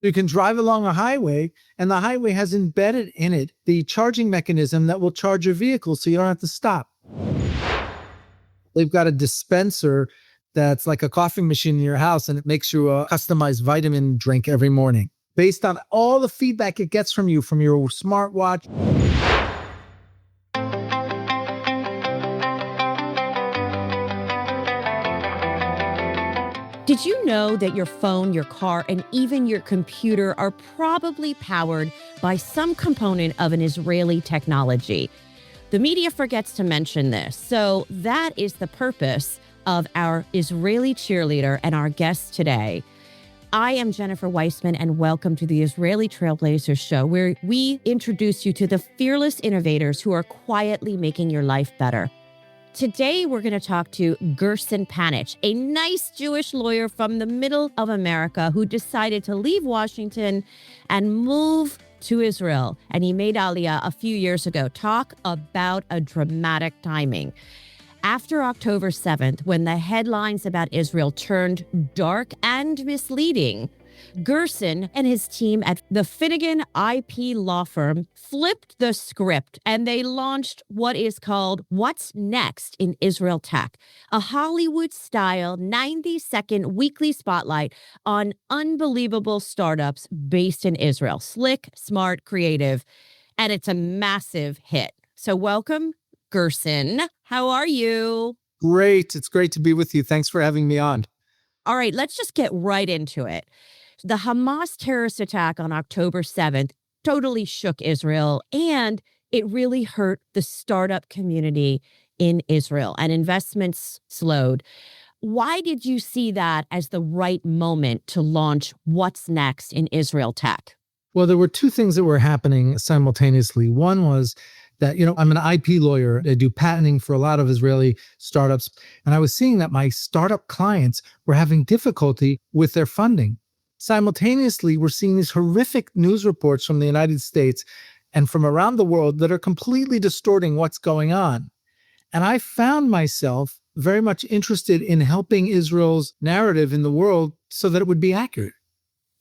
You can drive along a highway, and the highway has embedded in it the charging mechanism that will charge your vehicle so you don't have to stop. They've got a dispenser that's like a coffee machine in your house, and it makes you a customized vitamin drink every morning based on all the feedback it gets from you from your smartwatch. Did you know that your phone, your car, and even your computer are probably powered by some component of an Israeli technology? The media forgets to mention this. So that is the purpose of our Israeli cheerleader and our guest today. I am Jennifer Weissmann, and welcome to the Israeli Trailblazers Show, where we introduce you to the fearless innovators who are quietly making your life better. Today, we're going to talk to Gerson Panitch, a nice Jewish lawyer from the middle of America who decided to leave Washington and move to Israel. And he made Aliyah a few years ago. Talk about a dramatic timing. After October 7th, when the headlines about Israel turned dark and misleading, Gerson and his team at the Finnegan IP law firm flipped the script, and they launched what is called What's Next in Israel Tech, a Hollywood-style 90-second weekly spotlight on unbelievable startups based in Israel. Slick, smart, creative, and it's a massive hit. So welcome, Gerson. How are you? Great. It's great to be with you. Thanks for having me on. All right, let's just get right into it. The Hamas terrorist attack on October 7th totally shook Israel, and it really hurt the startup community in Israel, and investments slowed. Why did you see that as the right moment to launch What's Next in Israel Tech? Well, there were two things that were happening simultaneously. One was that, I'm an IP lawyer. I do patenting for a lot of Israeli startups. And I was seeing that my startup clients were having difficulty with their funding. Simultaneously, we're seeing these horrific news reports from the United States and from around the world that are completely distorting what's going on. And I found myself very much interested in helping Israel's narrative in the world so that it would be accurate.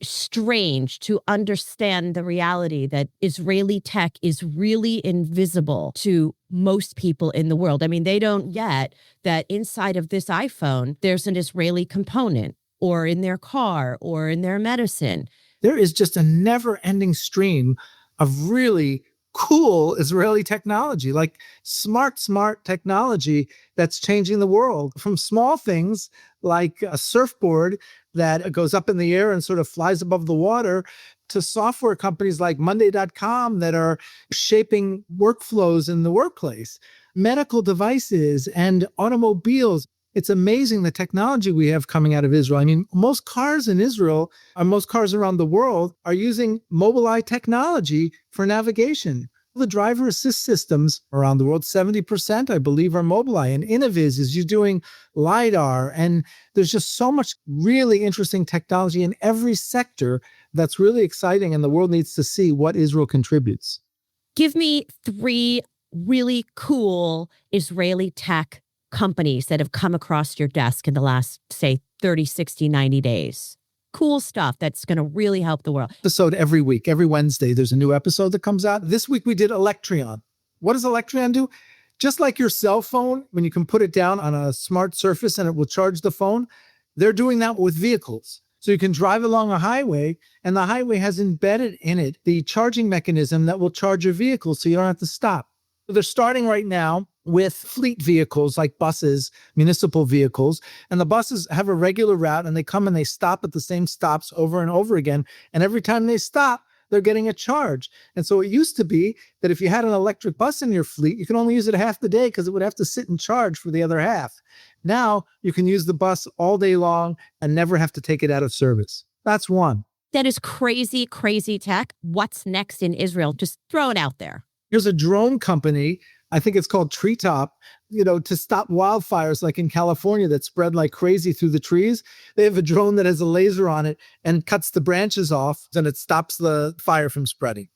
Strange to understand the reality that Israeli tech is really invisible to most people in the world. I mean, they don't get that inside of this iPhone, there's an Israeli component, or in their car, or in their medicine. There is just a never-ending stream of really cool Israeli technology, like smart technology that's changing the world, from small things like a surfboard that goes up in the air and sort of flies above the water, to software companies like Monday.com that are shaping workflows in the workplace, medical devices and automobiles. It's amazing the technology we have coming out of Israel. I mean, most cars in Israel, or most cars around the world, are using Mobileye technology for navigation. The driver assist systems around the world, 70%, I believe, are Mobileye. And Innoviz is doing LiDAR. And there's just so much really interesting technology in every sector that's really exciting. And the world needs to see what Israel contributes. Give me three really cool Israeli tech companies that have come across your desk in the last, say, 30, 60, 90 days. Cool stuff that's going to really help the world. Episode every week, every Wednesday, there's a new episode that comes out. This week we did Electreon. What does Electreon do? Just like your cell phone, when you can put it down on a smart surface and it will charge the phone, they're doing that with vehicles. So you can drive along a highway, and the highway has embedded in it the charging mechanism that will charge your vehicle so you don't have to stop. So they're starting right now with fleet vehicles like buses, municipal vehicles, and the buses have a regular route, and they come and they stop at the same stops over and over again. And every time they stop, they're getting a charge. And so it used to be that if you had an electric bus in your fleet, you could only use it half the day because it would have to sit and charge for the other half. Now you can use the bus all day long and never have to take it out of service. That's one. That is crazy, crazy tech. What's next in Israel? Just throw it out there. Here's a drone company, I think it's called Treetop, to stop wildfires like in California that spread like crazy through the trees. They have a drone that has a laser on it and cuts the branches off, and it stops the fire from spreading.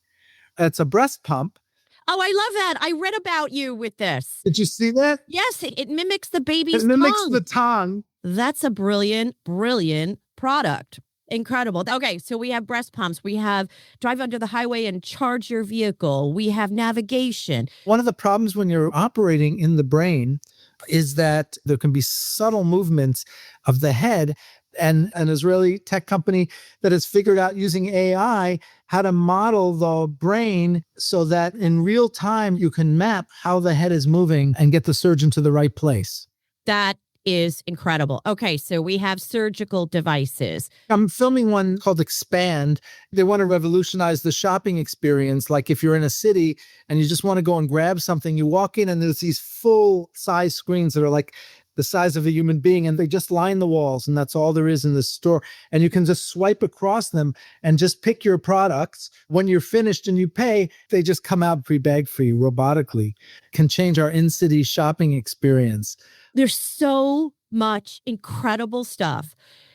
It's a breast pump. Oh, I love that. I read about you with this. Did you see that? Yes, it mimics the baby's tongue. It mimics tongue. the tongue. That's a brilliant, brilliant product. Incredible. Okay, so we have breast pumps. We have drive under the highway and charge your vehicle. We have navigation. One of the problems when you're operating in the brain is that there can be subtle movements of the head. And an Israeli tech company that has figured out using AI how to model the brain so that in real time you can map how the head is moving and get the surgeon to the right place. That is incredible. Okay, so we have surgical devices. I'm filming one called Expand. They want to revolutionize the shopping experience. Like if you're in a city and you just want to go and grab something, you walk in and there's these full size screens that are like the size of a human being, and they just line the walls, and that's all there is in the store. And you can just swipe across them and just pick your products. When you're finished and you pay, they just come out pre-bagged for you robotically. Can change our in-city shopping experience. There's so much incredible stuff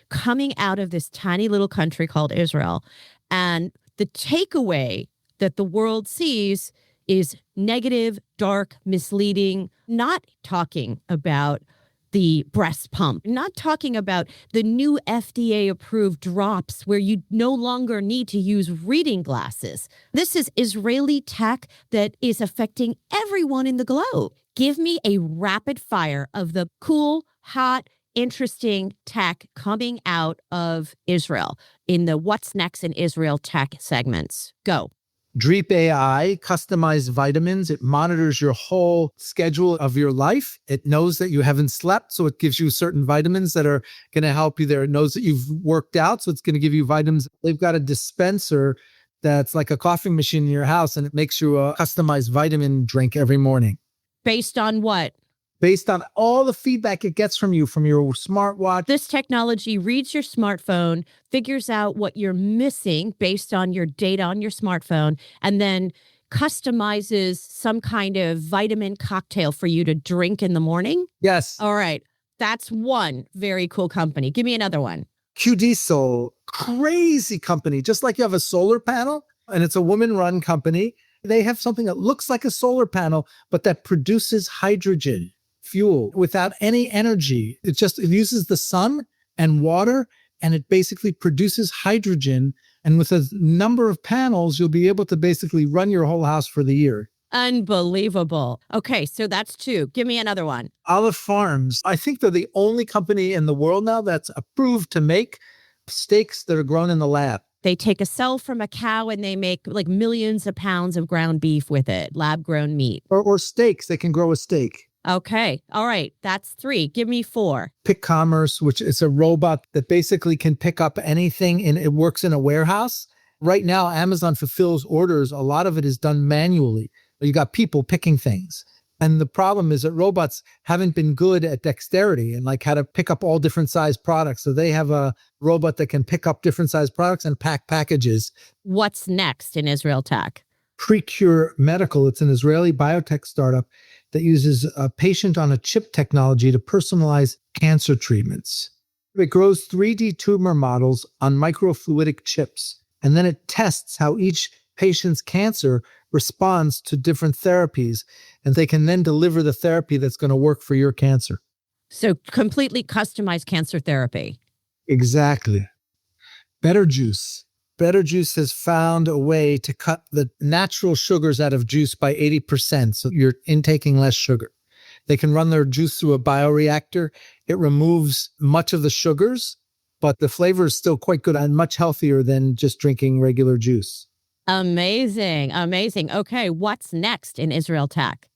coming out of this tiny little country called Israel. And the takeaway that the world sees is negative, dark, misleading, not talking about the breast pump, not talking about the new FDA approved drops where you no longer need to use reading glasses. This is Israeli tech that is affecting everyone in the globe. Give me a rapid fire of the cool, hot, interesting tech coming out of Israel in the What's Next in Israel tech segments. Go. Dreep AI, customized vitamins. It monitors your whole schedule of your life. It knows that you haven't slept, so it gives you certain vitamins that are going to help you there. It knows that you've worked out, so it's going to give you vitamins. They've got a dispenser that's like a coffee machine in your house, and it makes you a customized vitamin drink every morning. Based on what? Based on all the feedback it gets from you, from your smartwatch. This technology reads your smartphone, figures out what you're missing based on your data on your smartphone, and then customizes some kind of vitamin cocktail for you to drink in the morning? Yes. All right. That's one very cool company. Give me another one. QD Sol, crazy company. Just like you have a solar panel, and it's a woman-run company. They have something that looks like a solar panel, but that produces hydrogen fuel without any energy. It uses the sun and water, and it basically produces hydrogen. And with a number of panels, you'll be able to basically run your whole house for the year. Unbelievable. Okay, so that's two. Give me another one. Olive Farms. I think they're the only company in the world now that's approved to make steaks that are grown in the lab. They take a cell from a cow and they make like millions of pounds of ground beef with it, lab-grown meat. Or steaks. They can grow a steak. Okay. All right. That's three. Give me four. Pick Commerce, which is a robot that basically can pick up anything, and it works in a warehouse. Right now, Amazon fulfills orders. A lot of it is done manually. You got people picking things. And the problem is that robots haven't been good at dexterity and like how to pick up all different size products. So they have a robot that can pick up different size products and pack packages. What's next in Israel tech? Precure Medical. It's an Israeli biotech startup that uses a patient-on-a-chip technology to personalize cancer treatments. It grows 3D tumor models on microfluidic chips, and then it tests how each patient's cancer responds to different therapies, and they can then deliver the therapy that's going to work for your cancer. So completely customized cancer therapy. Exactly. Better Juice. Better Juice has found a way to cut the natural sugars out of juice by 80%, so you're intaking less sugar. They can run their juice through a bioreactor. It removes much of the sugars, but the flavor is still quite good and much healthier than just drinking regular juice. Amazing. Amazing. Okay, what's next in Israel tech?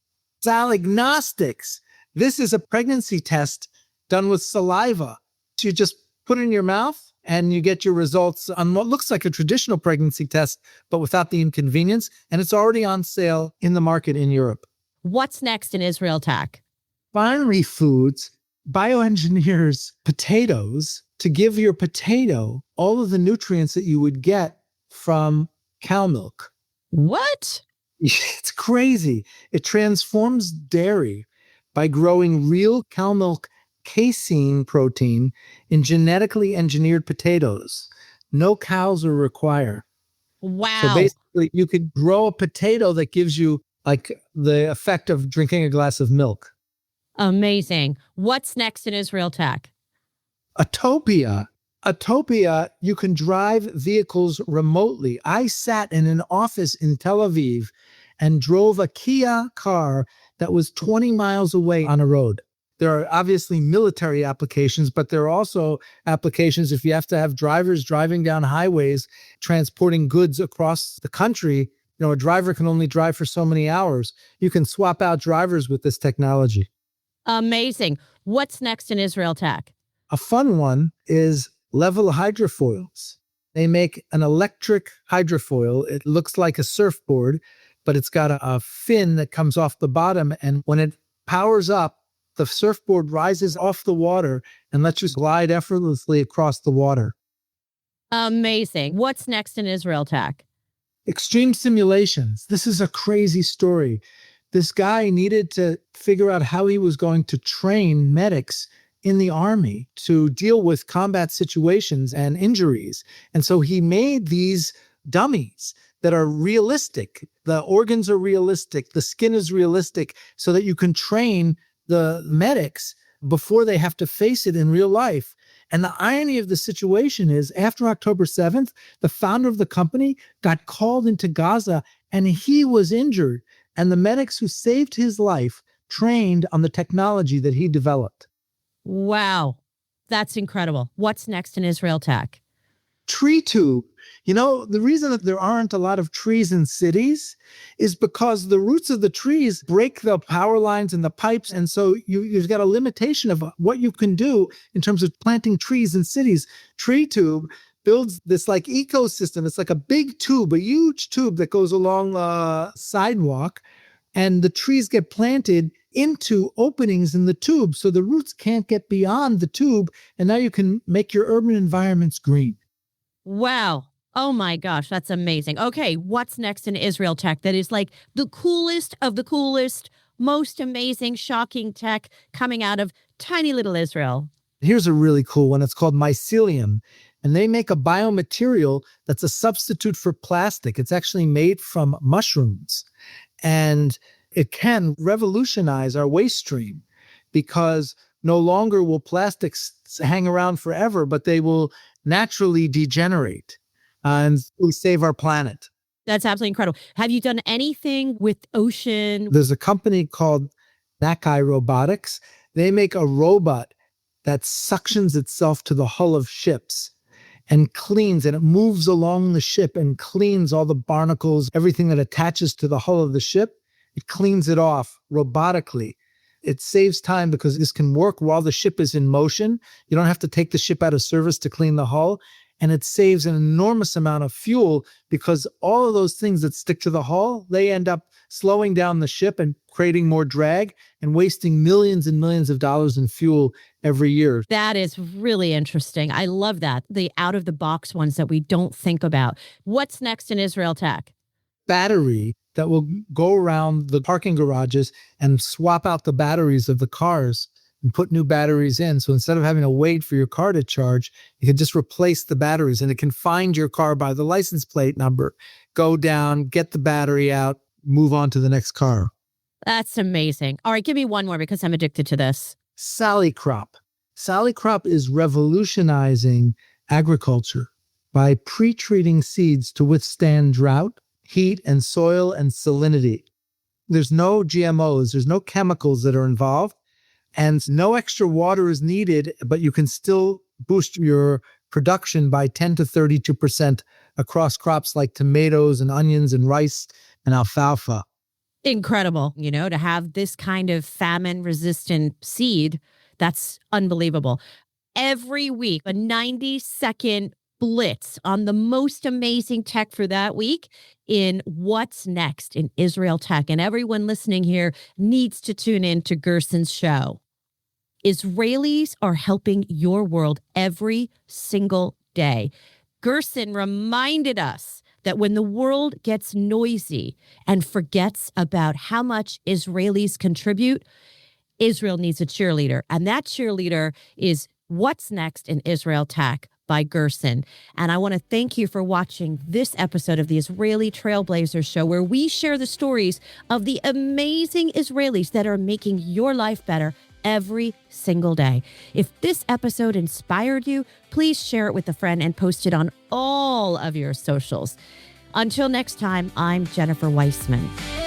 Salagnostics. This is a pregnancy test done with saliva. So you just put it in your mouth and you get your results on what looks like a traditional pregnancy test, but without the inconvenience. And it's already on sale in the market in Europe. What's next in Israel tech? Binary Foods bioengineers potatoes to give your potato all of the nutrients that you would get from cow milk. What? It's crazy. It transforms dairy by growing real cow milk casein protein in genetically engineered potatoes. No cows are required. Wow. So basically, you could grow a potato that gives you like the effect of drinking a glass of milk. Amazing. What's next in Israel tech? Atopia. Utopia, you can drive vehicles remotely. I sat in an office in Tel Aviv and drove a Kia car that was 20 miles away on a road. There are obviously military applications, but there are also applications if you have to have drivers driving down highways, transporting goods across the country. A driver can only drive for so many hours. You can swap out drivers with this technology. Amazing. What's next in Israel Tech? A fun one is level hydrofoils. They make an electric hydrofoil. It looks like a surfboard, but it's got a fin that comes off the bottom. And when it powers up, the surfboard rises off the water and lets you glide effortlessly across the water. Amazing. What's next in Israel Tech? Extreme simulations. This is a crazy story. This guy needed to figure out how he was going to train medics in the army to deal with combat situations and injuries. And so he made these dummies that are realistic. The organs are realistic. The skin is realistic so that you can train the medics before they have to face it in real life. And the irony of the situation is after October 7th, the founder of the company got called into Gaza and he was injured. And the medics who saved his life trained on the technology that he developed. Wow. That's incredible. What's next in Israel Tech? Tree tube. The reason that there aren't a lot of trees in cities is because the roots of the trees break the power lines and the pipes. And so you've got a limitation of what you can do in terms of planting trees in cities. Tree tube builds this like ecosystem. It's like a big tube, a huge tube that goes along a sidewalk, and the trees get planted into openings in the tube. So the roots can't get beyond the tube. And now you can make your urban environments green. Wow. Oh my gosh, that's amazing. Okay, what's next in Israel Tech that is like the coolest of the coolest, most amazing, shocking tech coming out of tiny little Israel? Here's a really cool one. It's called mycelium. And they make a biomaterial that's a substitute for plastic. It's actually made from mushrooms. And it can revolutionize our waste stream because no longer will plastics hang around forever, but they will naturally degenerate and we save our planet. That's absolutely incredible. Have you done anything with ocean? There's a company called Nakai Robotics. They make a robot that suctions itself to the hull of ships and cleans, and it moves along the ship and cleans all the barnacles, everything that attaches to the hull of the ship. It cleans it off robotically. It saves time because this can work while the ship is in motion. You don't have to take the ship out of service to clean the hull. And it saves an enormous amount of fuel because all of those things that stick to the hull, they end up slowing down the ship and creating more drag and wasting millions and millions of dollars in fuel every year. That is really interesting. I love that. The out-of-the-box ones that we don't think about. What's next in Israel Tech? Battery that will go around the parking garages and swap out the batteries of the cars and put new batteries in. So instead of having to wait for your car to charge, you can just replace the batteries, and it can find your car by the license plate number, go down, get the battery out, move on to the next car. That's amazing. All right, give me one more because I'm addicted to this. Sally Crop. Sally Crop is revolutionizing agriculture by pre-treating seeds to withstand drought, heat, and soil and salinity. There's no GMOs, there's no chemicals that are involved, and no extra water is needed, but you can still boost your production by 10 to 32% across crops like tomatoes and onions and rice and alfalfa. Incredible, to have this kind of famine-resistant seed. That's unbelievable. Every week, a 90-second blitz on the most amazing tech for that week in What's Next in Israel Tech. And everyone listening here needs to tune in to Gerson's show. Israelis are helping your world every single day. Gerson reminded us that when the world gets noisy and forgets about how much Israelis contribute, Israel needs a cheerleader. And that cheerleader is What's Next in Israel Tech by Gerson. And I want to thank you for watching this episode of the Israeli Trailblazers Show, where we share the stories of the amazing Israelis that are making your life better every single day. If this episode inspired you, please share it with a friend and post it on all of your socials. Until next time, I'm Jennifer Weissmann.